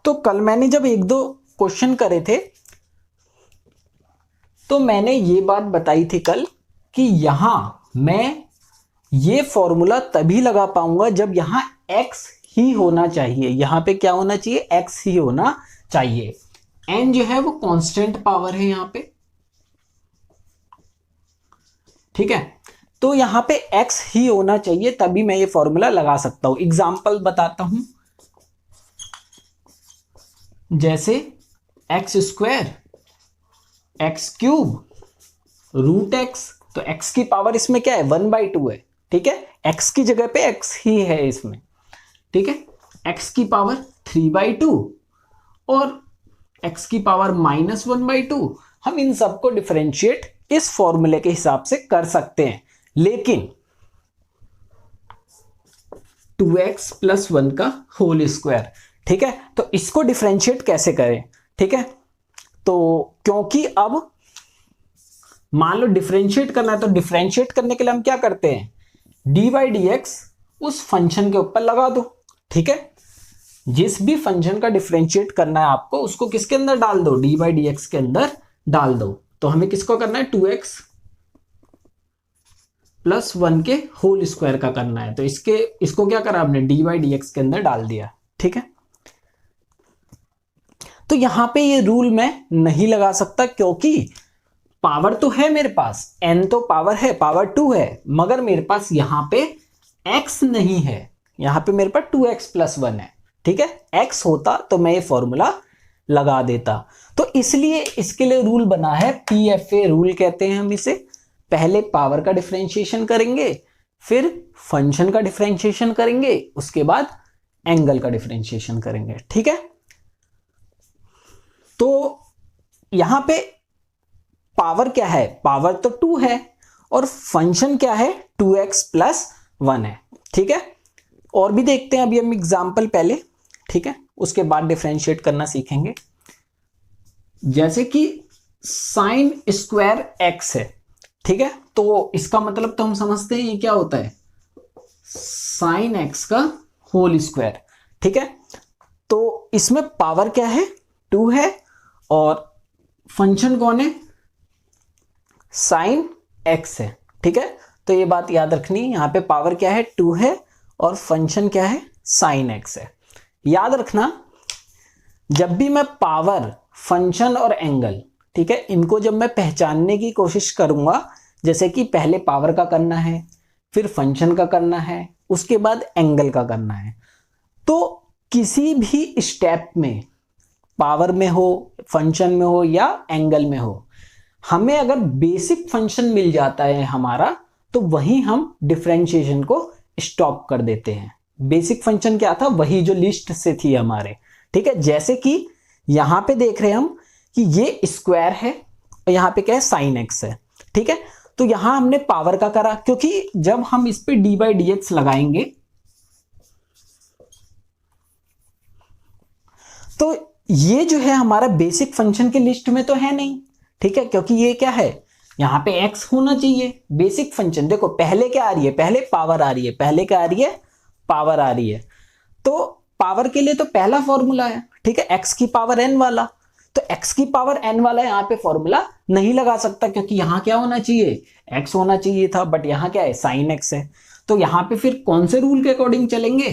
तो कल मैंने जब एक दो क्वेश्चन करे थे तो मैंने ये बात बताई थी कल कि यहां मैं ये फॉर्मूला तभी लगा पाऊंगा जब यहां x ही होना चाहिए। यहां पे क्या होना चाहिए? x ही होना चाहिए। n जो है वो कांस्टेंट पावर है यहां पे, ठीक है। तो यहां पे x ही होना चाहिए तभी मैं ये फॉर्मूला लगा सकता हूं। एग्जाम्पल बताता हूं, जैसे x square, x cube, root x. तो x की पावर इसमें क्या है? 1/2 है, ठीक है। x की जगह पे x ही है इसमें, ठीक है। x की पावर 3/2 और x की पावर -1/2। हम इन सबको डिफरेंशिएट इस फॉर्मूले के हिसाब से कर सकते हैं, लेकिन 2x + 1 का होल स्क्वायर, ठीक है। तो इसको डिफरेंशिएट कैसे करें, ठीक है। तो क्योंकि अब मान लो डिफरेंशिएट करना है, तो डिफरेंशिएट करने के लिए हम क्या करते हैं? dy/dx उस फंक्शन के ऊपर लगा दो, ठीक है। जिस भी फंक्शन का डिफरेंशिएट करना है आपको, उसको किसके अंदर डाल दो? dy/dx के अंदर डाल दो। तो हमें किसको करना है? 2x + 1 के होल स्क्वायर का करना है। तो इसको क्या करा आपने? dy/dx के अंदर डाल दिया, ठीक है। तो यहां पे ये रूल मैं नहीं लगा सकता क्योंकि पावर तो है मेरे पास, n तो पावर है, पावर 2 है, मगर मेरे पास यहां पे x नहीं है। यहां पे मेरे पास 2x + 1 है, ठीक है। x होता तो मैं ये फॉर्मूला लगा देता। तो इसलिए इसके लिए रूल बना है, PFA रूल कहते हैं हम इसे। पहले पावर का डिफरेंशिएशन करेंगे, फिर फंक्शन का डिफरेंशिएशन करेंगे, उसके बाद एंगल का डिफरेंशिएशन करेंगे, ठीक है। तो यहां पे पावर क्या है? पावर तो 2 है और फंक्शन क्या है? 2x + 1 है, ठीक है। और भी देखते हैं अभी हम एग्जांपल पहले, ठीक है, उसके बाद डिफरेंशिएट करना सीखेंगे। जैसे कि sin स्क्वायर x है, ठीक है। तो इसका मतलब तो हम समझते हैं ये क्या होता है? sin x का होल स्क्वायर, ठीक है। तो इसमें पावर क्या है? 2 है और फंक्शन कौन है? sin x है, ठीक है। तो ये बात याद रखनी, यहां पे पावर क्या है? 2 है और फंक्शन क्या है? sin x है। याद रखना, जब भी मैं पावर, फंक्शन और एंगल, ठीक है, इनको जब मैं पहचानने की कोशिश करूंगा, जैसे कि पहले पावर का करना है, फिर फंक्शन का करना है, उसके बाद एंगल का करना है, तो किसी भी स्टेप में, पावर में हो, फंक्शन में हो या एंगल में हो, हमें अगर बेसिक फंक्शन मिल जाता है हमारा, तो वही हम डिफरेंशिएशन को स्टॉप कर देते हैं। बेसिक फंक्शन क्या था? वही जो लिस्ट से थी हमारे, ठीक है। जैसे कि यहां पे देख रहे हैं हम कि ये स्क्वायर है और यहां पे क्या है? sin x है, ठीक है। तो यहां हमने पावर का करा, क्योंकि जब हम इस पे dy/dx लगाएंगे तो ये जो है हमारा बेसिक फंक्शन के लिस्ट में तो है नहीं, ठीक है, क्योंकि ये क्या है? यहां पे x होना चाहिए। बेसिक फंक्शन देखो, पहले क्या आ रही है? पहले पावर आ रही है, पहले क्या आ रही है? पावर आ रही है। तो पावर के लिए तो पहला फॉर्मूला है, ठीक है, x की पावर n वाला। तो x की पावर n वाला यहां पे फॉर्मूला नहीं लगा सकता, क्योंकि यहां क्या होना चाहिए? x होना चाहिए था, बट यहां क्या है? sin x है। तो यहां पे फिर कौन से रूल के अकॉर्डिंग चलेंगे?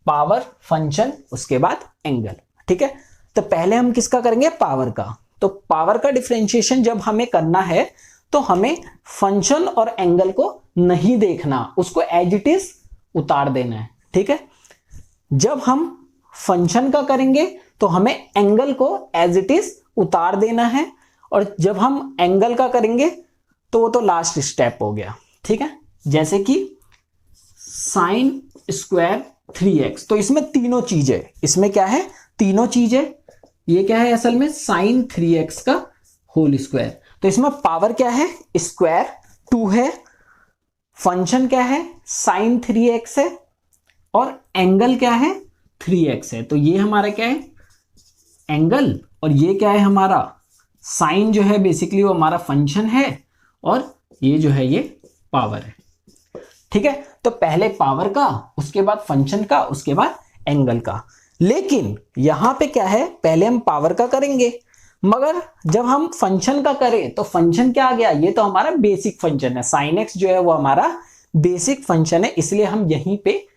पावर, फंक्शन, उसके बाद एंगल, ठीक है। तो पहले हम किसका करेंगे? पावर का। तो पावर का डिफरेंशिएशन जब हमें करना है तो हमें फंक्शन और एंगल को नहीं देखना, उसको एज इट इज उतार देना है, ठीक है। जब हम फंक्शन का करेंगे तो हमें एंगल को एज इट इज उतार देना है, और जब हम एंगल का करेंगे तो वो तो लास्ट स्टेप हो गया, ठीक है। जैसे कि sin स्क्वायर 3x, तो इसमें तीनों चीजें, इसमें क्या है? तीनों चीजें। ये क्या है असल में? sin 3x का होल स्क्वायर। तो इसमें पावर क्या है? स्क्वायर 2 है, फंक्शन क्या है? sin 3x है, और एंगल क्या है? 3x है। तो ये हमारा क्या है? एंगल। और ये क्या है हमारा? साइन जो है बेसिकली वो हमारा फंक्शन है, और ये जो है ये पावर है, ठीक है। तो पहले पावर का, उसके बाद फंक्शन का, उसके बाद एंगल का। लेकिन यहां पे क्या है, पहले हम पावर का करेंगे, मगर जब हम फंक्शन का करें तो फंक्शन क्या आ गया, ये तो हमारा बेसिक फंक्शन है, साइन एक्स जो है वो हमारा बेसिक फंक्शन है, इसलिए हम यहीं पे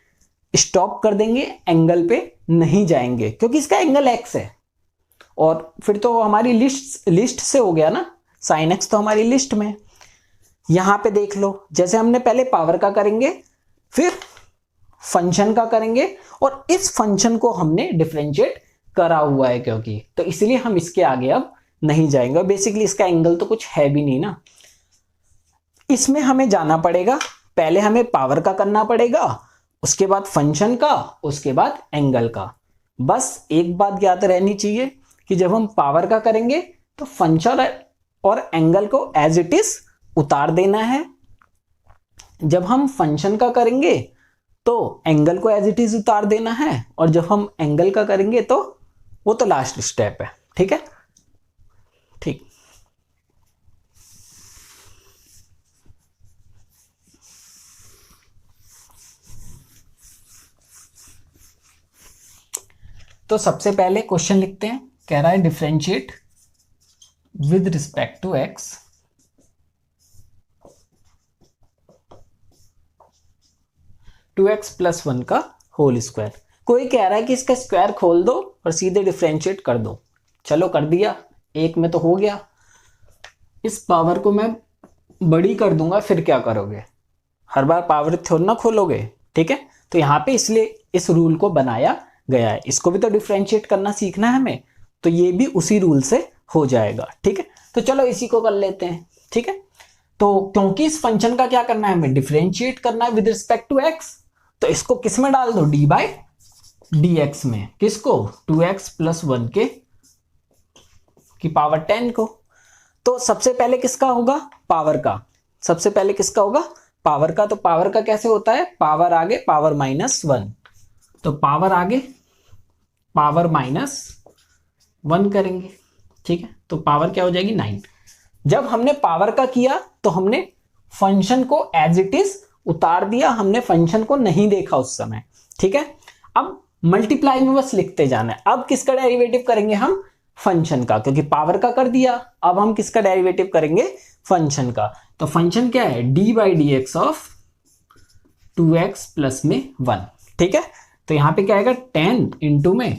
स्टॉप कर देंगे, एंगल पे नहीं जाएंगे क्योंकि इसका एंगल एक्स है। और फिर तो हमारी लिस्ट से हो गया ना, साइन एक्स तो हमारी लिस्ट में। यहां पे देख लो, जैसे हमने पहले पावर का करेंगे, फिर फंक्शन का करेंगे, और इस फंक्शन को हमने डिफरेंशिएट करा हुआ है क्योंकि, तो इसलिए हम इसके आगे अब नहीं जाएंगे। बेसिकली इसका एंगल तो कुछ है भी नहीं ना, इसमें हमें जाना पड़ेगा, पहले हमें पावर का करना पड़ेगा, उसके बाद फंक्शन का, उसके बाद एंगल का। बस एक बात याद रहनी चाहिए कि जब हम पावर का करेंगे तो फंक्शन और एंगल को एज इट इज उतार देना है, जब हम फंक्शन का करेंगे तो एंगल को एज इट इज उतार देना है, और जब हम एंगल का करेंगे तो वो तो लास्ट स्टेप है। ठीक है, ठीक। तो सबसे पहले क्वेश्चन लिखते हैं, कह रहा है differentiate with respect to x to x plus 1 का होल स्क्वायर। कोई कह रहा है कि इसका स्क्वायर खोल दो और सीधे डिफरेंशिएट कर दो। चलो कर दिया, एक में तो हो गया। इस पावर को मैं बड़ी कर दूंगा, फिर क्या करोगे, हर बार पावर थोड़ा ना खोलोगे। ठीक है, तो यहाँ पे इसलिए इस रूल को बनाया गया है, इसको भी तो डिफरेंशिएट करना सीखना है हमें, तो ये भी उसी रूल से हो जाएगा। ठीक है, तो चलो इसी को कर लेते हैं। ठीक है, तो क्योंकि इस फंक्शन का क्या करना है, हमें डिफरेंशिएट करना है विद रिस्पेक्ट टू एक्स, तो इसको किस में डाल दो, डी बाई डी एक्स में। किसको, 2x प्लस 1 की पावर 10 को। तो सबसे पहले किसका होगा, पावर का। सबसे पहले किसका होगा, पावर का। तो पावर का कैसे होता है, पावर आगे पावर -1, तो पावर आगे पावर -1 करेंगे। ठीक है, तो पावर क्या हो जाएगी 9। जब हमने पावर का किया तो हमने फंक्शन को एज इट इज उतार दिया, हमने फंक्शन को नहीं देखा उस समय। ठीक है, अब मल्टीप्लाई में बस लिखते जाना है। अब किसका डेरिवेटिव करेंगे हम, फंक्शन का, क्योंकि पावर का कर दिया, अब हम किसका डेरिवेटिव करेंगे, फंक्शन का। तो फंक्शन क्या है, D by d x of 2x plus में 1। ठीक है, तो यहां पे क्या आएगा, 10 इंटू में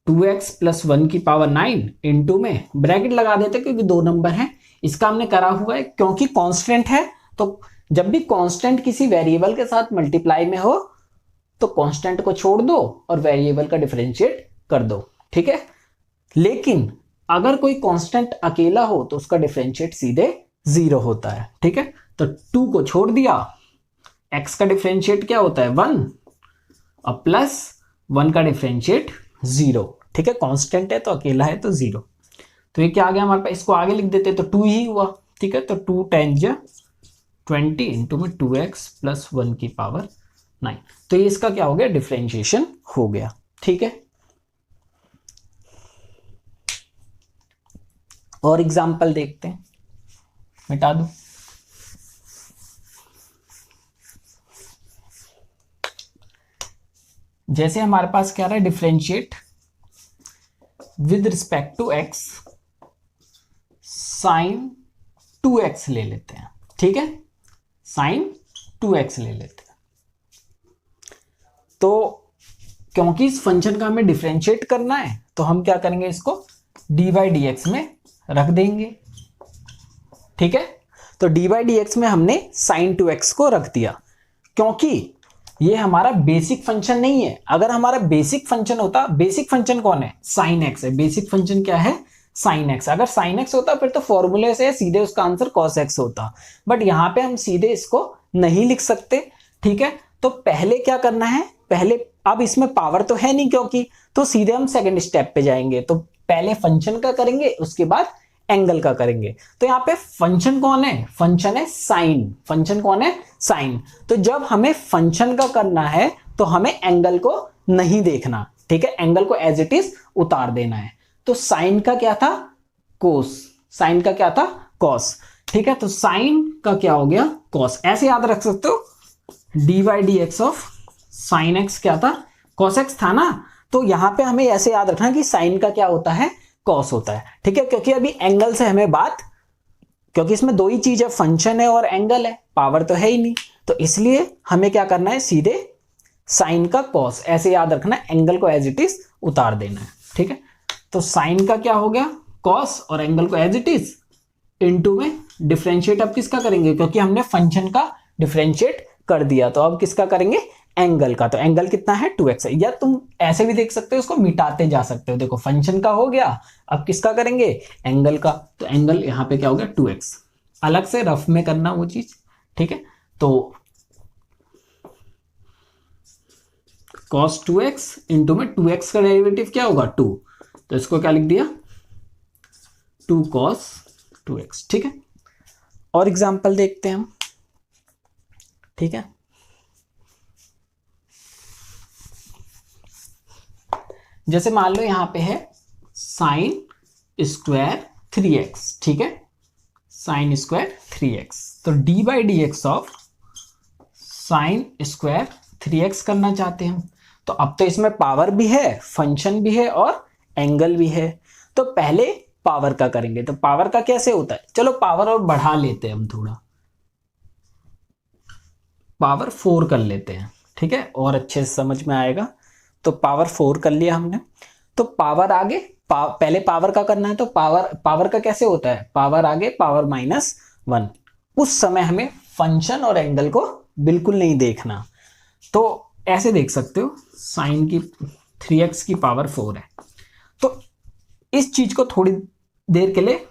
2x प्लस 1 की पावर 9 इंटू में ब्रैकेट लगा देते क्योंकि दो नंबर है, इसका हमने करा हुआ है क्योंकि कांस्टेंट है। तो जब भी कांस्टेंट किसी वेरिएबल के साथ मल्टीप्लाई में हो तो कांस्टेंट को छोड़ दो और वेरिएबल का डिफरेंशिएट कर दो। ठीक है, लेकिन अगर कोई कांस्टेंट अकेला हो तो उसका डिफरेंशिएट सीधे 0 होता है। ठीक है, तो 2 को छोड़ दिया, x का डिफरेंशिएट क्या होता है 1, और प्लस 1 का डिफरेंशिएट 0। ठीक है, कांस्टेंट है तो अकेला है तो 0। तो ये क्या आ गया हमारे पास, इसको आगे लिख देते तो 2 ही हुआ। ठीक है, तो 2 10 20 इंटू में 2x प्लस 1 की पावर 9। तो ये इसका क्या हो गया, डिफरेंशिएशन हो गया। ठीक है, और एग्जांपल देखते हैं, मिटा दो। जैसे हमारे पास क्या रहा है, differentiate with respect to x sine 2x ले लेते हैं। ठीक है, साइन 2x ले लेते हैं। तो क्योंकि इस फंक्शन का हमें डिफरेंशिएट करना है तो हम क्या करेंगे, इसको डी बाई डी एक्स में रख देंगे। ठीक है, तो डी बाई डी एक्स में हमने साइन 2x को रख दिया क्योंकि ये हमारा बेसिक फंक्शन नहीं है। अगर हमारा बेसिक फंक्शन होता, बेसिक फंक्शन कौन है, साइन एक्स है। बेसिक फंक्शन क्या है, साइन एक्स। अगर साइन एक्स होता फिर तो फॉर्मूले से सीधे उसका आंसर कॉस एक्स होता, बट यहां पे हम सीधे इसको नहीं लिख सकते। ठीक है, तो पहले क्या करना है, पहले अब इसमें पावर तो है नहीं क्योंकि, तो सीधे हम सेकंड स्टेप पे जाएंगे। तो पहले फंक्शन का करेंगे, उसके बाद एंगल का करेंगे। तो यहाँ पे फंक्शन कौन है, फंक्शन है साइन। फंक्शन कौन है, साइन। तो जब हमें फंक्शन का करना है तो हमें एंगल को नहीं देखना। ठीक है, एंगल को एज इट इज उतार देना है। तो साइन का क्या था, कोस। साइन का क्या था, कॉस। ठीक है, तो साइन का क्या हो गया, कॉस। ऐसे याद रख सकते हो, D by d x of sine x क्या था, कॉस एक्स था ना। तो यहाँ पे हमें ऐसे याद रखना कि साइन का क्या होता है, कॉस होता है, ठीक है। क्योंकि अभी एंगल से हमें बात, क्योंकि इसमें दो ही चीज है, फंक्शन है और एंगल है, पावर तो है ही नहीं, तो इसलिए हमें क्या करना है, सीधे साइन का कॉस ऐसे याद रखना है, एंगल को एज इट इज उतार देना है, ठीक है। तो साइन का क्या हो गया, कॉस, और एंगल को एज इट इज इनटू में डिफरेंशिएट अब किसका करेंगे, क्योंकि हमने फंक्शन का डिफरेंशिएट कर दिया, तो अब किसका करेंगे, एंगल का। तो एंगल कितना है, 2x है। या तुम ऐसे भी देख सकते हो, इसको मिटाते जा सकते हो। देखो फंक्शन का हो गया, अब किसका करेंगे, एंगल का। तो एंगल यहाँ पे क्या हो गया, 2x। अलग से रफ में करना वो चीज, ठीक है। तो cos 2x इंटू में 2x का डेरिवेटिव क्या होगा, 2, तो इसको क्या लिख दिया, 2 cos 2x, ठीक है। और एग्जाम्पल देखते हैं हम, ठीक है। जैसे मान लो यहां पे है साइन स्क्वायर 3x, ठीक है, साइन स्क्वायर 3x, तो D by d x of sine square 3x करना चाहते हैं हम। तो अब तो इसमें पावर भी है, फंक्शन भी है और एंगल भी है। तो पहले पावर का करेंगे। तो पावर का कैसे होता है, चलो पावर और बढ़ा लेते हैं हम, थोड़ा पावर 4 कर लेते हैं, ठीक है, और अच्छे से समझ में आएगा। तो पावर 4 कर लिया हमने। तो पावर आगे पहले पावर का करना है, तो पावर का कैसे होता है, पावर आगे पावर -1। उस समय हमें फंक्शन और एंगल को बिल्कुल नहीं देखना, तो ऐसे देख सकते हो, साइन की 3x की पावर 4 है। तो इस चीज को थोड़ी देर के लिए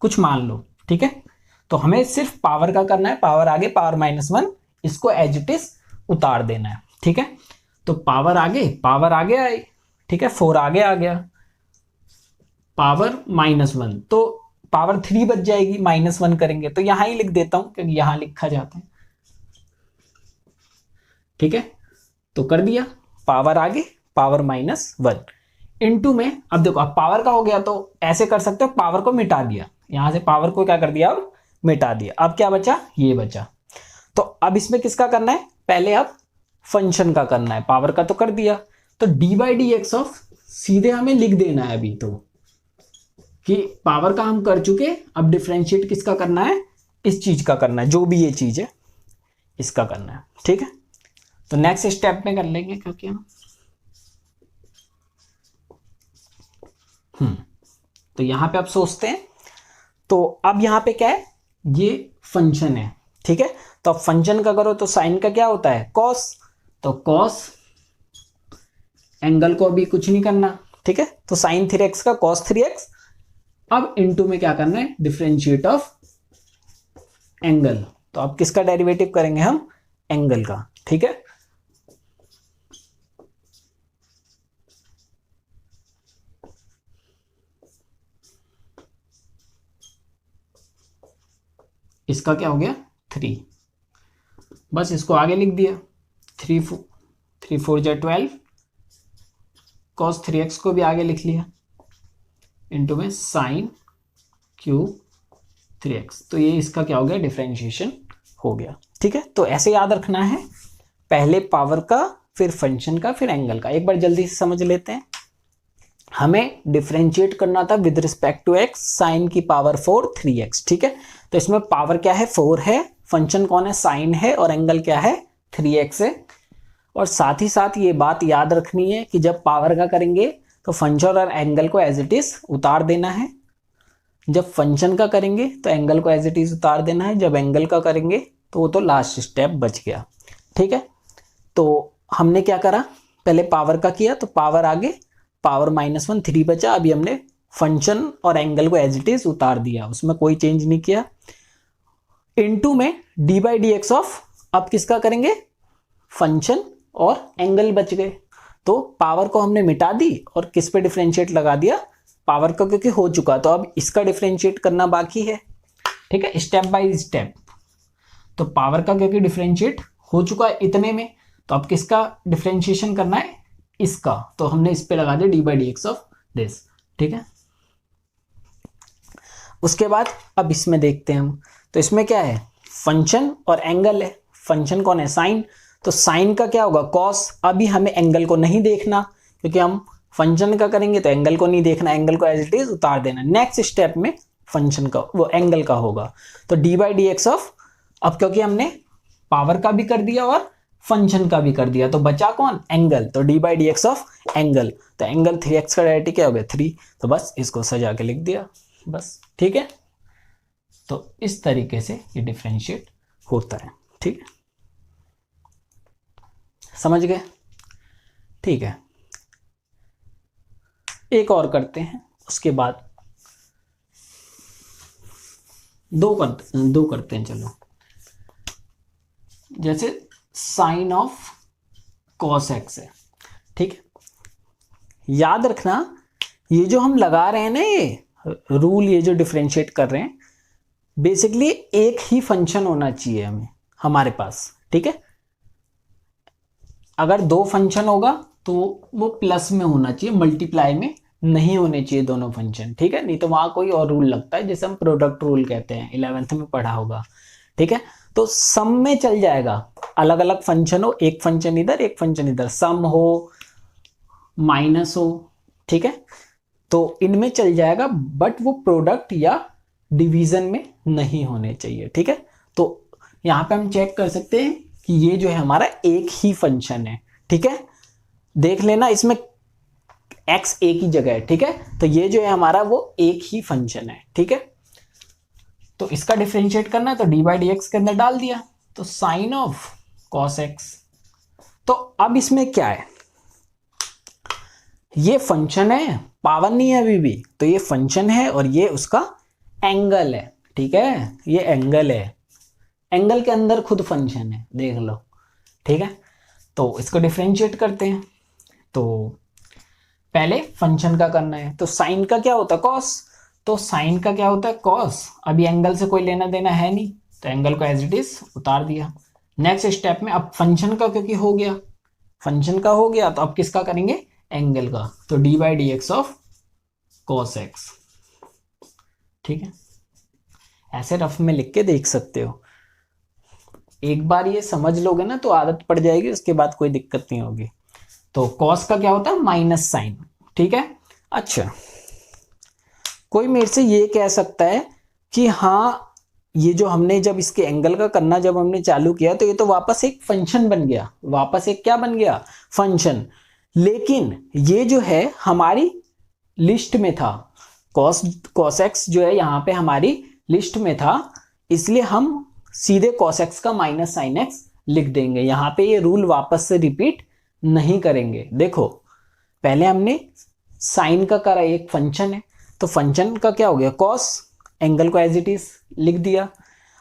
कुछ मान लो, ठीक है। तो हमें सिर्फ पावर का करना है, पावर आगे पावर -1, इसको एज इट इज उतार देना है, ठीक है। तो पावर आगे आई, ठीक है, 4 आगे आ गया, पावर -1, तो पावर 3 बच जाएगी, -1 करेंगे तो यहां ही लिख देता हूं क्योंकि यहां लिखा जाता है, ठीक है। तो कर दिया, पावर आगे पावर -1 इनटू में, अब देखो अब पावर का हो गया तो ऐसे कर सकते हो, पावर को मिटा दिया, यहां से पावर को क्या कर दिया, अब मिटा दिया। अब क्या बचा, ये बचा। तो अब इसमें किसका करना है, पहले अब फंक्शन का करना है, पावर का तो कर दिया। तो D by d x of, सीधे हमें लिख देना है अभी तो, कि पावर का हम कर चुके, अब डिफरेंशिएट किसका करना है, इस चीज का करना है, जो भी ये चीज है इसका करना है, ठीक है। तो नेक्स्ट स्टेप में कर लेंगे, क्योंकि हम तो यहां पे आप सोचते हैं, तो अब यहां पे क्या है, ये फंक्शन है, ठीक है। तो अब फंक्शन का करो तो साइन का क्या होता है, कॉस, तो कॉस, एंगल को अभी कुछ नहीं करना, ठीक है। तो साइन 3x का कॉस 3x, अब इनटू में क्या करना है, डिफरेंशिएट ऑफ एंगल। तो अब किसका डेरिवेटिव करेंगे हम, एंगल का, ठीक है। इसका क्या हो गया, 3, बस इसको आगे लिख दिया, 3 4 जा 12, cos 3x को भी आगे लिख लिया, इनटू में साइन क्यूब 3x। तो ये इसका क्या हो गया, डिफरेंशिएशन हो गया, ठीक है। तो ऐसे याद रखना है, पहले पावर का, फिर फंक्शन का, फिर एंगल का। एक बार जल्दी से समझ लेते हैं, हमें डिफरेंशिएट करना था with respect to x, sine की पावर 4 3x, ठीक है। तो इसमें पावर क्या है, 4 है, फंक्शन कौन है, साइन है, और एंगल क्या है, 3x है। और साथ ही साथ ये बात याद रखनी है कि जब पावर का करेंगे तो फंक्शन और एंगल को एज इट इज उतार देना है, जब फंक्शन का करेंगे तो एंगल को एज इट इज उतार देना है, जब एंगल का करेंगे तो वो तो लास्ट स्टेप बच गया, ठीक है। तो हमने क्या करा, पहले पावर का किया, तो पावर आगे पावर -1, 3 बचा। अभी हमने फंक्शन और एंगल को एज इट इज उतार दिया, उसमें कोई चेंज नहीं किया, इनटू में D by d x of, अब किसका करेंगे, फंक्शन और एंगल बच गए। तो पावर को हमने मिटा दी और किस पे डिफरेंशिएट लगा दिया, पावर का, क्योंकि हो चुका, तो अब इसका डिफरेंशिएट करना बाकी है, ठीक है, स्टेप बाय स्टेप। तो पावर का क्योंकि डिफरेंशिएट हो चुका है इतने में, तो अब किसका डिफरेंशिएशन करना है, इसका। तो हमने इस पे लगा दिया D by d x of this, ठीक है। उसके बाद अब इसमें देखते हैं हम, तो इसमें क्या है, फंक्शन और एंगल है। फंक्शन कौन है, साइन, तो साइन का क्या होगा कॉस। अभी हमें एंगल को नहीं देखना क्योंकि हम फंक्शन का करेंगे तो एंगल को नहीं देखना, एंगल को एज इट इज उतार देना। नेक्स्ट स्टेप में फंक्शन का वो एंगल का होगा, तो D by d x of, अब क्योंकि हमने पावर का भी कर दिया और फंक्शन का भी कर दिया तो बचा कौन, एंगल, तो D by d x of angle. तो एंगल 3x का डायरेक्टिव क्या हो गया 3, तो बस इसको सजा के लिख दिया बस, ठीक है। तो इस तरीके से ये डिफरेंशिएट होता है, ठीक है, समझ गए, ठीक है। एक और करते हैं, उसके बाद दो करते हैं चलो। जैसे साइन ऑफ कॉस एक्स है, ठीक है। याद रखना ये जो हम लगा रहे हैं ना, ये रूल, ये जो डिफरेंशिएट कर रहे हैं, बेसिकली एक ही फंक्शन होना चाहिए हमें हमारे पास, ठीक है। अगर दो फंक्शन होगा तो वो प्लस में होना चाहिए, मल्टीप्लाई में नहीं होने चाहिए दोनों फंक्शन, ठीक है। नहीं तो वहां कोई और रूल लगता है जिसे हम प्रोडक्ट रूल कहते हैं, 11th में पढ़ा होगा, ठीक है। तो सम में चल जाएगा, अलग अलग फंक्शन हो, एक फंक्शन इधर एक फंक्शन इधर, सम हो माइनस हो, ठीक है, तो इनमें चल जाएगा, बट वो प्रोडक्ट या डिवीजन में नहीं होने चाहिए, ठीक है। तो यहां पे हम चेक कर सकते हैं कि ये जो है हमारा एक ही फंक्शन है, ठीक है। देख लेना इसमें x एक ही जगह है, ठीक है। तो ये जो है हमारा वो एक ही फंक्शन है, ठीक है। तो इसका डिफरेंशिएट करना है तो डी बाई डी एक्स के अंदर डाल दिया, तो साइन ऑफ कॉस एक्स। तो अब इसमें क्या है, ये फंक्शन है, पावर नहीं है अभी भी, तो ये फंक्शन है और ये उसका एंगल है, ठीक है। ये एंगल है, एंगल के अंदर खुद फंक्शन है, देख लो, ठीक है। तो इसको डिफरेंशिएट करते हैं, तो पहले फंक्शन का करना है, तो साइन का क्या होता है कॉस, तो साइन का क्या होता है कॉस। अभी एंगल से कोई लेना देना है नहीं, तो एंगल को एज इट इज उतार दिया। नेक्स्ट स्टेप में अब फंक्शन का क्योंकि हो गया, फंक्शन का हो गया, तो अब किसका करेंगे, एंगल का, तो D by d x of cos x, ठीक है। ऐसे रफ में लिख के देख सकते हो, एक बार ये समझ लोगे ना तो आदत पड़ जाएगी, उसके बाद कोई दिक्कत नहीं होगी। तो कॉस का क्या होता है माइनस साइन, ठीक है। अच्छा, कोई मेरे से ये कह सकता है कि हाँ ये जो हमने जब इसके एंगल का करना जब हमने चालू किया तो ये तो वापस एक फंक्शन बन गया, वापस एक क्या बन गया, फंक्शन। लेकिन ये जो है हमारी लिस्ट में था, कॉस एक्स जो है यहाँ पे हमारी लिस्ट में था, इसलिए हम सीधे कॉस एक्स का माइनस साइन एक्स लिख देंगे। यहाँ पे ये रूल वापस से रिपीट नहीं करेंगे। देखो पहले हमने साइन का करा, एक फंक्शन है तो फंक्शन का क्या हो गया कॉस, एंगल को एज इट इज लिख दिया।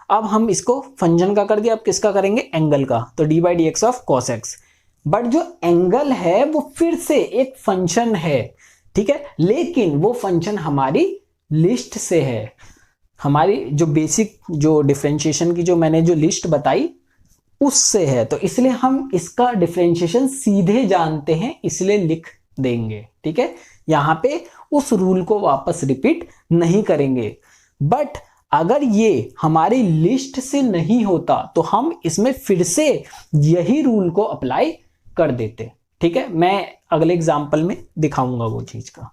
अब हम इसको फंक्शन का कर दिया, अब किसका करेंगे, एंगल का, तो D by d x of cos x. But जो एंगल है वो फिर से एक फंक्शन है, ठीक है, लेकिन वो फंक्शन हमारी लिस्ट से है, हमारी जो बेसिक जो डिफरेंशिएशन की जो मैंने जो लिस्ट बताई उससे है, तो इसलिए हम इसका डिफरेंशिएशन सीधे जानते हैं, इसलिए लिख देंगे, ठीक है। यहां पे उस रूल को वापस रिपीट नहीं करेंगे। बट अगर ये हमारी लिस्ट से नहीं होता तो हम इसमें फिर से यही रूल को अप्लाई कर देते, ठीक है। मैं अगले एग्जांपल में दिखाऊंगा वो चीज का।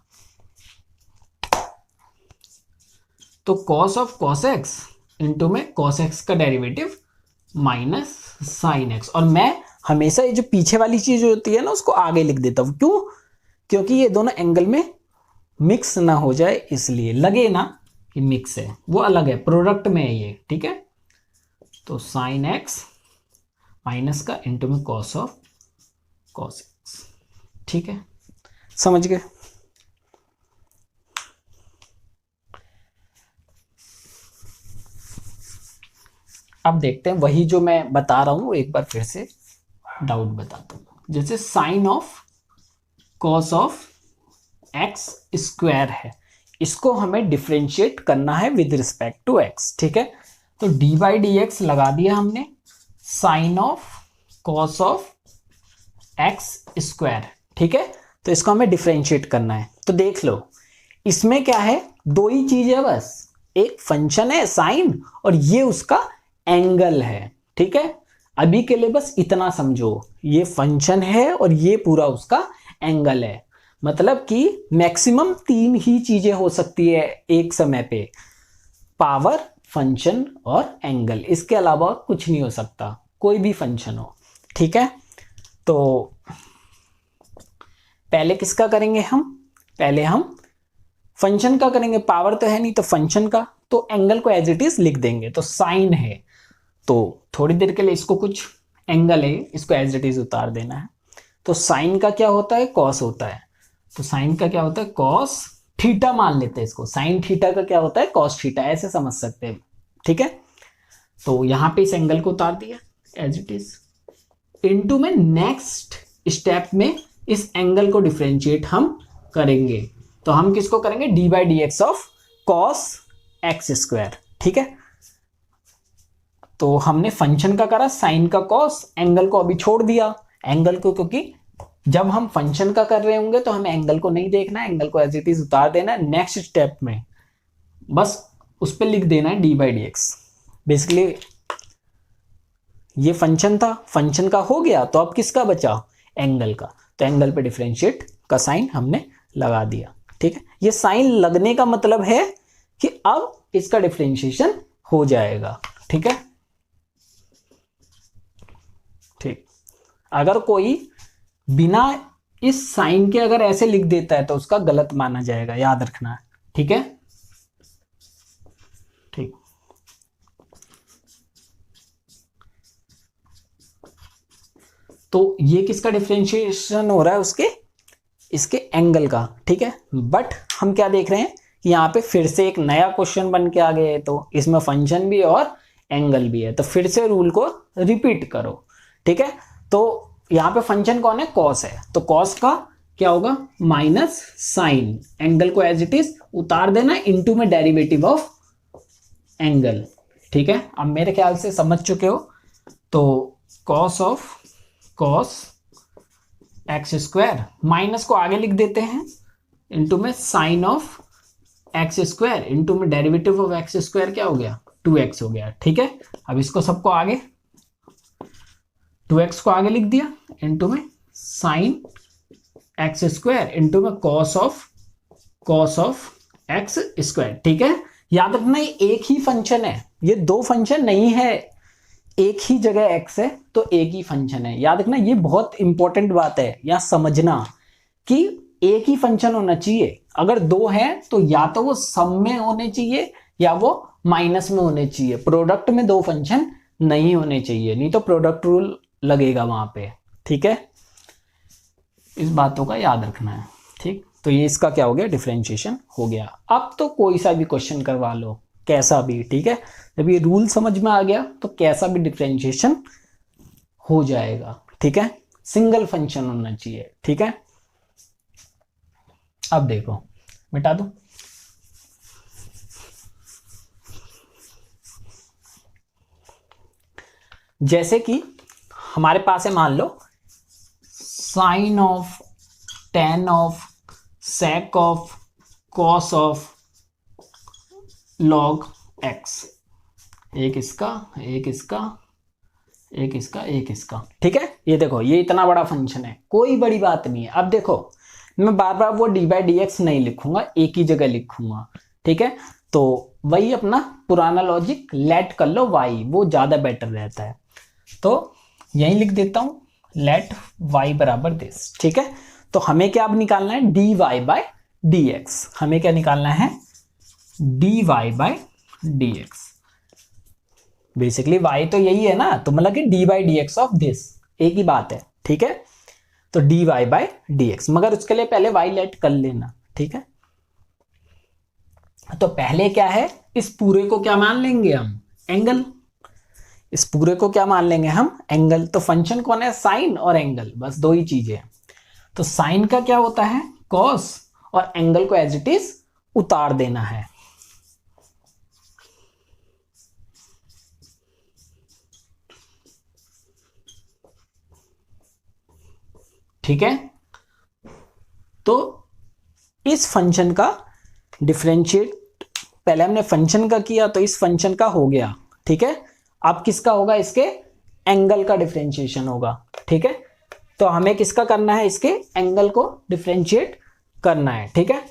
तो cos of cos x into में कॉस एक्स का डेरिवेटिव माइनस साइन एक्स, और मैं हमेशा ये जो पीछे वाली चीज होती है ना उसको आगे लिख देता हूं, क्यों, क्योंकि ये दोनों एंगल में मिक्स ना हो जाए, इसलिए लगे ना कि मिक्स है, वो अलग है, प्रोडक्ट में है ये, ठीक है। तो साइन एक्स माइनस का इंटू में कॉस ऑफ कॉस एक्स, ठीक है, समझ गए। अब देखते हैं वही जो मैं बता रहा हूं एक बार फिर से डाउट बताता हूं। जैसे sine of cos of x square है, इसको हमें डिफरेंशिएट करना है विद रिस्पेक्ट टू एक्स, ठीक है। तो डी बाई डी एक्स लगा दिया हमने, sine of cos of x square, ठीक है। तो इसको हमें डिफरेंशिएट करना है, तो देख लो इसमें क्या है, दो ही चीज है बस, एक फंक्शन है साइन और ये उसका एंगल है, ठीक है। अभी के लिए बस इतना समझो, ये फंक्शन है और ये पूरा उसका एंगल है। मतलब कि मैक्सिमम 3 ही चीजें हो सकती है एक समय पे, पावर, फंक्शन और एंगल। इसके अलावा कुछ नहीं हो सकता, कोई भी फंक्शन हो। ठीक है, तो पहले किसका करेंगे हम? पहले हम फंक्शन का करेंगे, पावर तो है नहीं तो फंक्शन का। तो एंगल को एज इट इज लिख देंगे। तो साइन है, तो थोड़ी देर के लिए इसको कुछ एंगल है, इसको एज इट इज उतार देना है। तो साइन का क्या होता है? कॉस होता है। तो साइन का क्या होता है? कॉस थीटा मान लेते हैं इसको। साइन थीटा का क्या होता है? कॉस थीटा, ऐसे समझ सकते हैं। ठीक है, तो यहां पे इस एंगल को उतार दिया एज इट इज। इनटू में नेक्स्ट स्टेप में इस एंगल को डिफरेंशिएट हम करेंगे। तो हम किसको करेंगे? D by d x of cos x square. ठीक है, तो हमने फंक्शन का करा, साइन का कॉस, एंगल को अभी छोड़ दिया। एंगल को, क्योंकि जब हम फंक्शन का कर रहे होंगे तो हमें एंगल को नहीं देखना है, एंगल को एज इट इज उतार देना है। नेक्स्ट स्टेप में बस उस पर लिख देना है D by d x. Basically ये फंक्शन था, फंक्शन का हो गया, तो अब किसका बचा? एंगल का। तो एंगल पे डिफरेंशिएट का साइन हमने लगा दिया। ठीक है, ये साइन लगने का मतलब है कि अब इसका डिफरेंशिएशन हो जाएगा। ठीक है, ठीक। अगर कोई बिना इस साइन के अगर ऐसे लिख देता है तो उसका गलत माना जाएगा, याद रखना है। ठीक है, ठीक। तो ये किसका डिफरेंशिएशन हो रहा है? उसके, इसके एंगल का। ठीक है, बट हम क्या देख रहे हैं कि यहाँ पे फिर से एक नया क्वेश्चन बन के आ गया है, तो इसमें फंक्शन भी और एंगल भी है। तो फिर से रूल को रिपीट करो। ठीक है, तो यहाँ पे फंक्शन कौन है? कॉस है। तो कॉस का क्या होगा? माइनस साइन, एंगल को एज इट इज उतार देना, इनटू में डेरिवेटिव ऑफ एंगल। ठीक है, अब मेरे ख्याल से समझ चुके हो। तो cos of cos x square, minus को आगे लिख देते हैं, इनटू में sine of x square, into में डेरिवेटिव ऑफ एक्स स्क्वायर क्या हो गया? 2x हो गया। ठीक है, अब इसको सबको आगे 2x को आगे लिख दिया, इनटू में साइन एक्स स्क्वायर, इनटू में कॉस ऑफ एक्स स्क्वायर। ठीक है, याद रखना ये एक ही फंक्शन है, ये दो फंक्शन नहीं है। एक ही जगह x है तो एक ही फंक्शन है। याद रखना, ये बहुत इंपॉर्टेंट बात है, या समझना कि एक ही फंक्शन होना चाहिए। अगर दो है तो या तो वो सम में होने चाहिए या वो माइनस में होने चाहिए। प्रोडक्ट में दो फंक्शन नहीं होने चाहिए, नहीं तो प्रोडक्ट रूल लगेगा वहां पे। ठीक है, इस बातों का याद रखना है। ठीक, तो ये इसका क्या हो गया? डिफरेंशिएशन हो गया। अब तो कोई सा भी क्वेश्चन करवा लो, कैसा भी। ठीक है, जब ये रूल समझ में आ गया तो कैसा भी डिफरेंशिएशन हो जाएगा। ठीक है, सिंगल फंक्शन होना चाहिए। ठीक है, अब देखो, मिटा दो। जैसे कि हमारे पास है, मान लो sine of, tan of, sec of, cos of, log x. एक इसका, एक इसका, एक इसका, एक इसका। ठीक है, ये देखो, ये इतना बड़ा फंक्शन है, कोई बड़ी बात नहीं है। अब देखो, मैं बार बार वो डी बाई डी एक्स नहीं लिखूंगा, एक ही जगह लिखूंगा। ठीक है, तो वही अपना पुराना लॉजिक, लेट कर लो वाई, वो ज्यादा बेटर रहता है। तो यही लिख देता हूं, लेट वाई बराबर दिस। ठीक है, तो हमें क्या अब निकालना है? D y by d x. हमें क्या निकालना है? D y by d x. Basically y तो यही है ना, तो मतलब कि d by d x of this, एक ही बात है। ठीक है, तो d y by d x, मगर उसके लिए पहले वाई लेट कर लेना। ठीक है, तो पहले क्या है, इस पूरे को क्या मान लेंगे हम? एंगल। इस पूरे को क्या मान लेंगे हम? एंगल। तो फंक्शन कौन है? साइन और एंगल, बस दो ही चीजें। तो साइन का क्या होता है? कॉस, और एंगल को एज इट इज उतार देना है। ठीक है, तो इस फंक्शन का डिफरेंशिएट पहले हमने फंक्शन का किया, तो इस फंक्शन का हो गया। ठीक है, अब किसका होगा? इसके एंगल का डिफरेंशिएशन होगा। ठीक है, तो हमें किसका करना है, इसके एंगल को डिफरेंशिएट करना है। ठीक है,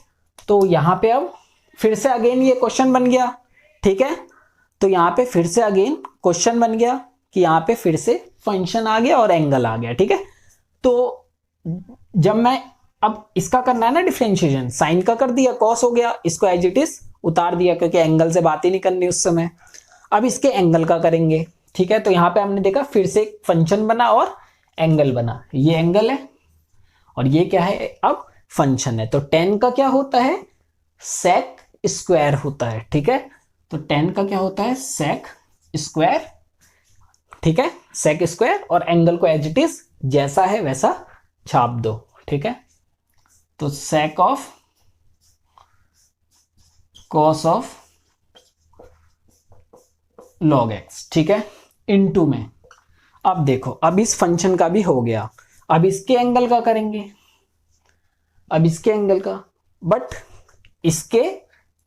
तो यहां पे अब फिर से अगेन ये क्वेश्चन बन गया। ठीक है, तो यहां पे फिर से अगेन क्वेश्चन बन गया कि यहां पे फिर से फंक्शन आ गया और एंगल आ गया। ठीक है, तो जब मैं अब इसका करना है ना डिफरेंशिएशन, साइन का कर दिया, कॉस हो गया, इसको एज इट इज उतार दिया क्योंकि एंगल से बात ही नहीं करनी उस समय। अब इसके एंगल का करेंगे। ठीक है, तो यहां पे हमने देखा फिर से एक फंक्शन बना और एंगल बना, ये एंगल है और ये क्या है, अब फंक्शन है। तो tan का क्या होता है, sec स्क्वायर होता है। ठीक है, तो tan का क्या होता है, sec स्क्वायर। ठीक है, sec स्क्वायर, और एंगल को एज इट इज जैसा है वैसा छाप दो। ठीक है, तो sec of cos of log x। ठीक है, इनटू में अब देखो, अब इस फंक्शन का भी हो गया, अब इसके एंगल का करेंगे, अब इसके एंगल का, बट इसके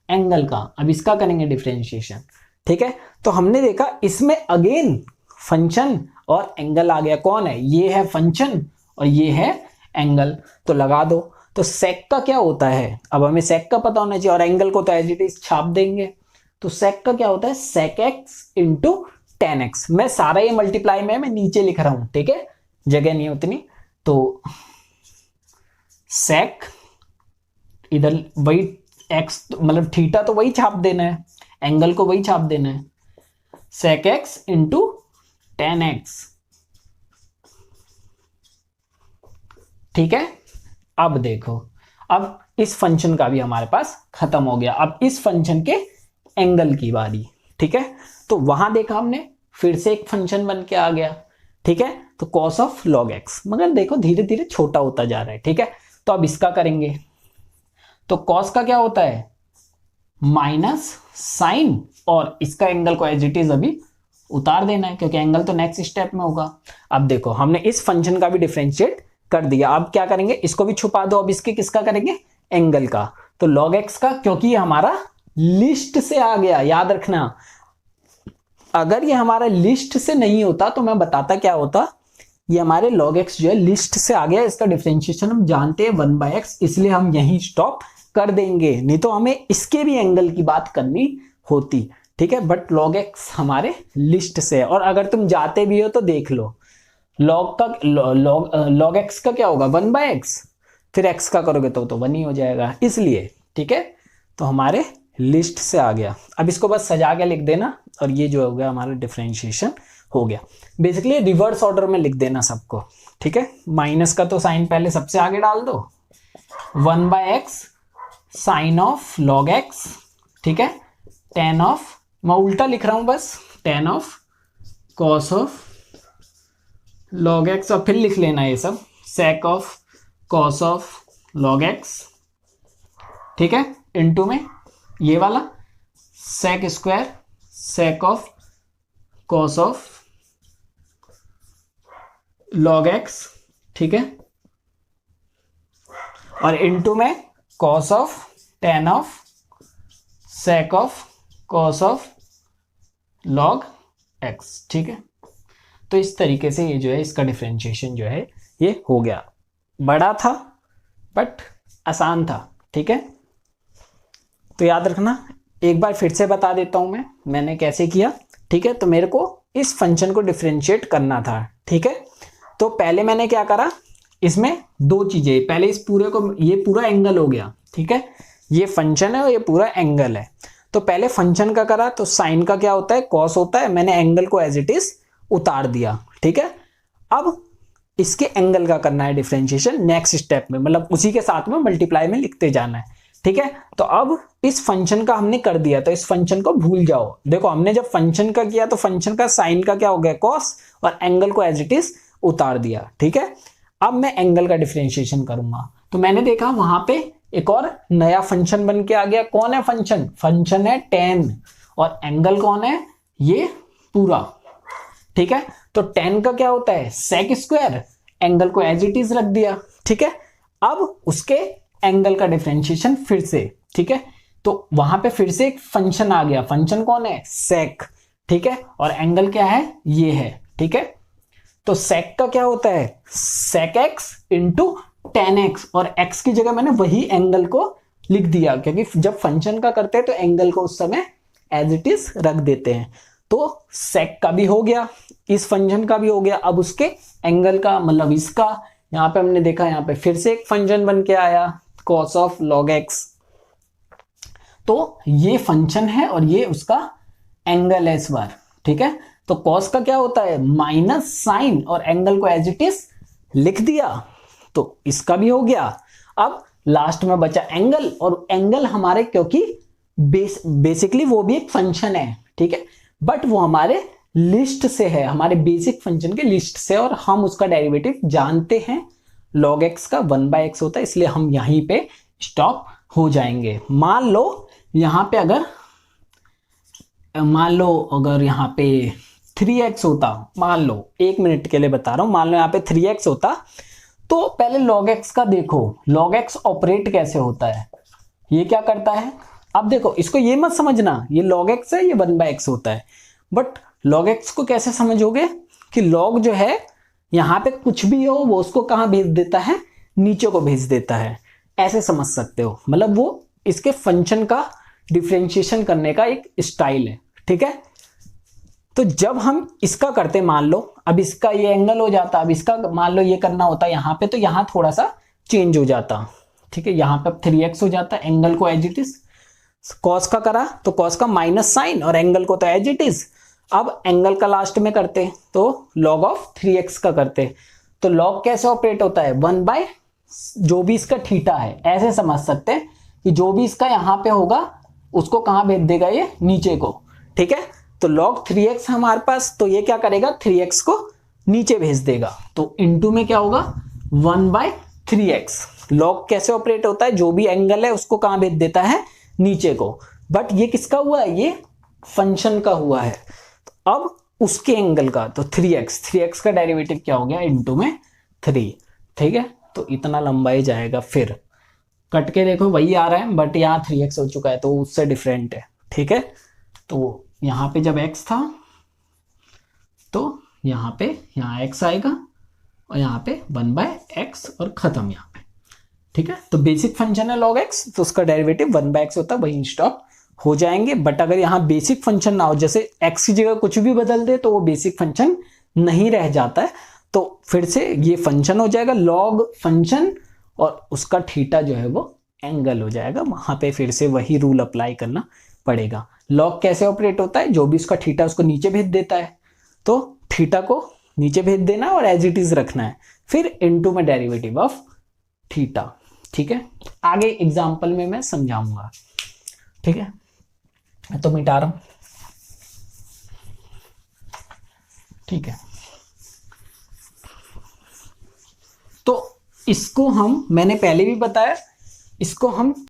एंगल का अब इसका करेंगे डिफरेंशिएशन। ठीक है, तो हमने देखा इसमें अगेन फंक्शन और एंगल आ गया। कौन है, ये है फंक्शन और ये है एंगल, तो लगा दो। तो सेक का क्या होता है, अब हमें सेक का पता होना चाहिए, और एंगल को तो एज इट इज छाप देंगे। तो सेक का क्या होता है, sec x into tan x. मैं सारा ये मल्टीप्लाई में मैं नीचे लिख रहा हूं। ठीक है, जगह नहीं उतनी, तो सेक इधर वही एक्स मतलब थीटा तो वही छाप देना है, एंगल को वही छाप देना है, sec x into tan x. ठीक है, अब देखो, अब इस फंक्शन का भी हमारे पास खत्म हो गया। अब इस फंक्शन के एंगल की बारी। ठीक है, तो वहां देखा हमने फिर से एक फंक्शन बन के आ गया। ठीक है, तो cos ऑफ log x, मगर देखो धीरे धीरे छोटा होता जा रहा है। ठीक है, तो अब इसका करेंगे, तो cos का क्या होता है, माइनस साइन, और इसका एंगल को एज इट इज अभी उतार देना है क्योंकि एंगल तो नेक्स्ट स्टेप में होगा। अब देखो हमने इस फंक्शन का भी डिफरेंशिएट कर दिया, अब क्या करेंगे, इसको भी छुपा दो। अब इसके किसका करेंगे, एंगल का, तो log x का, क्योंकि ये हमारा लिस्ट से आ गया। याद रखना, अगर ये हमारा लिस्ट से नहीं होता तो मैं बताता क्या होता, ये हमारे log x जो है लिस्ट से आ गया, इसका डिफरेंशिएशन हम जानते हैं 1/x, इसलिए हम यहीं स्टॉप कर देंगे, नहीं तो हमें इसके भी एंगल की बात करनी होती। ठीक है, बट log x हमारे लिस्ट से है, और अगर तुम जाते भी हो तो देख लो, log x का क्या होगा 1/x, फिर x का करोगे तो 1 ही हो जाएगा, इसलिए। ठीक है, तो हमारे लिस्ट से आ गया। अब इसको बस सजा के लिख देना, और ये जो हो गया हमारा डिफरेंशिएशन हो गया। बेसिकली रिवर्स ऑर्डर में लिख देना सबको। ठीक है, माइनस का तो साइन पहले सबसे आगे डाल दो, 1/x sign of log x। ठीक है, tan ऑफ, मैं उल्टा लिख रहा हूं बस, tan of cos of log x, और फिर लिख लेना ये सब sec of cos of log x। ठीक है, इनटू में ये वाला sec square sec of cos of log x। ठीक है, और इनटू में cos of tan of sec of cos of log x। ठीक है, तो इस तरीके से ये जो है इसका डिफरेंशिएशन जो है ये हो गया। बड़ा था बट आसान था। ठीक है, तो याद रखना, एक बार फिर से बता देता हूं मैंने कैसे किया। ठीक है, तो मेरे को इस फंक्शन को डिफरेंशिएट करना था। ठीक है, तो पहले मैंने क्या करा, इसमें दो चीजें, पहले इस पूरे को, ये पूरा एंगल हो गया। ठीक है, ये फंक्शन है और ये पूरा एंगल है, तो पहले फंक्शन का करा, तो साइन का क्या होता है, कॉस होता है, मैंने एंगल को एज इट इज उतार दिया। ठीक है, अब इसके एंगल का करना है डिफरेंशिएशन नेक्स्ट स्टेप में, मतलब उसी के साथ में मल्टीप्लाई में लिखते जाना है। ठीक है, तो अब इस फंक्शन का हमने कर दिया, तो इस फंक्शन को भूल जाओ। देखो हमने जब फंक्शन का किया तो फंक्शन का साइन का क्या हो गया, कॉस, और एंगल को एज इट इज उतार दिया। ठीक है, अब मैं एंगल का डिफरेंशिएशन करूंगा, तो मैंने देखा वहां पे एक और नया फंक्शन बन के आ गया। कौन है फंक्शन, फंक्शन है tan, और एंगल कौन है, ये पूरा। ठीक है, तो tan का क्या होता है, sec स्क्वायर, एंगल को एज इट इज रख दिया। ठीक है, अब उसके एंगल का डिफरेंशिएशन फिर से। ठीक है, तो वहां पे फिर से एक फंक्शन आ गया, फंक्शन कौन है, sec। ठीक है, और एंगल क्या है, ये है। ठीक है, तो sec का क्या होता है, sec x into tan x, और x की जगह मैंने वही एंगल को लिख दिया, क्योंकि जब फंक्शन का करते हैं तो एंगल को उस समय एज इट इज रख देते हैं। तो sec का भी हो गया, इस फंक्शन का भी हो गया, अब उसके एंगल का मतलब इसका, यहाँ पे हमने देखा यहाँ पे फिर से एक फंक्शन बन के आया cos ऑफ log x। तो ये फंक्शन है और ये उसका एंगल है इस बार, ठीक है। तो cos का क्या होता है, माइनस साइन, और एंगल को एज इट इज लिख दिया, तो इसका भी हो गया। अब लास्ट में बचा एंगल, और एंगल हमारे क्योंकि बेसिकली वो भी एक फंक्शन है, ठीक है, बट वो हमारे लिस्ट से है, हमारे बेसिक फंक्शन के लिस्ट से, और हम उसका डेरिवेटिव जानते हैं log x का 1/x होता है, इसलिए हम यहीं पे स्टॉप हो जाएंगे। मान लो यहां पे अगर यहां पे 3x होता, मान लो 1 मिनट के लिए बता रहा हूं, मान लो यहां पे 3x होता, तो पहले log x का देखो, log x ऑपरेट कैसे होता है, ये क्या करता है। अब देखो इसको ये मत समझना ये log x है, ये 1/x होता है, बट log x को कैसे समझोगे कि log जो है यहां पे कुछ भी हो वो उसको कहां भेज देता है, नीचे को भेज देता है, ऐसे समझ सकते हो। मतलब वो इसके फंक्शन का डिफरेंशिएशन करने का एक स्टाइल है, ठीक है। तो जब हम इसका करते, मान लो अब इसका ये एंगल हो जाता, अब इसका मान लो ये करना होता यहाँ पे, तो यहाँ थोड़ा सा चेंज हो जाता, ठीक है, यहाँ पे 3x हो जाता, एंगल को एज इट इज, cos का करा तो cos का माइनस साइन, और एंगल को तो एज इट इज। अब एंगल का लास्ट में करते तो log ऑफ 3x का करते, तो log कैसे ऑपरेट होता है, 1/ जो भी इसका थीटा है, ऐसे समझ सकते हैं कि जो भी इसका यहाँ पे होगा उसको कहाँ भेज देगा, ये नीचे को, ठीक है। तो log 3x हमारे पास, तो ये क्या करेगा, 3x को नीचे भेज देगा, तो इनटू में क्या होगा 1/3x। log कैसे ऑपरेट होता है, जो भी एंगल है उसको कहाँ भेज देता है, नीचे को, बट ये किसका हुआ है, ये फंक्शन का हुआ है। तो अब उसके एंगल का, तो 3x का डेरिवेटिव क्या हो गया, इनटू में 3, ठीक है। तो इतना लंबा ही जाएगा, फिर कट के देखो वही आ रहा है, बट यहाँ 3x हो चुका है तो उससे डिफरेंट है, ठीक है। तो यहाँ पे जब x था तो यहाँ x आएगा, और यहाँ पे 1/x, और खत्म यहाँ पे, ठीक है। तो बेसिक फंक्शन है log x, तो उसका डेरिवेटिव 1/x होता है, वही स्टॉप हो जाएंगे। बट अगर यहाँ बेसिक फंक्शन ना हो, जैसे x की जगह कुछ भी बदल दे तो वो बेसिक फंक्शन नहीं रह जाता है, तो फिर से ये फंक्शन हो जाएगा log फंक्शन, और उसका थीटा जो है वो एंगल हो जाएगा, वहां पे फिर से वही रूल अप्लाई करना पड़ेगा। log कैसे ऑपरेट होता है, जो भी उसका थीटा उसको नीचे भेज देता है, तो थीटा को नीचे भेज देना और एज इट इज रखना है, फिर इनटू में डेरिवेटिव ऑफ थीटा, ठीक है। आगे एग्जांपल में मैं समझाऊंगा, ठीक है। मैं तो मिटा रहा हूं, ठीक है। तो इसको हम, मैंने पहले भी बताया, इसको हम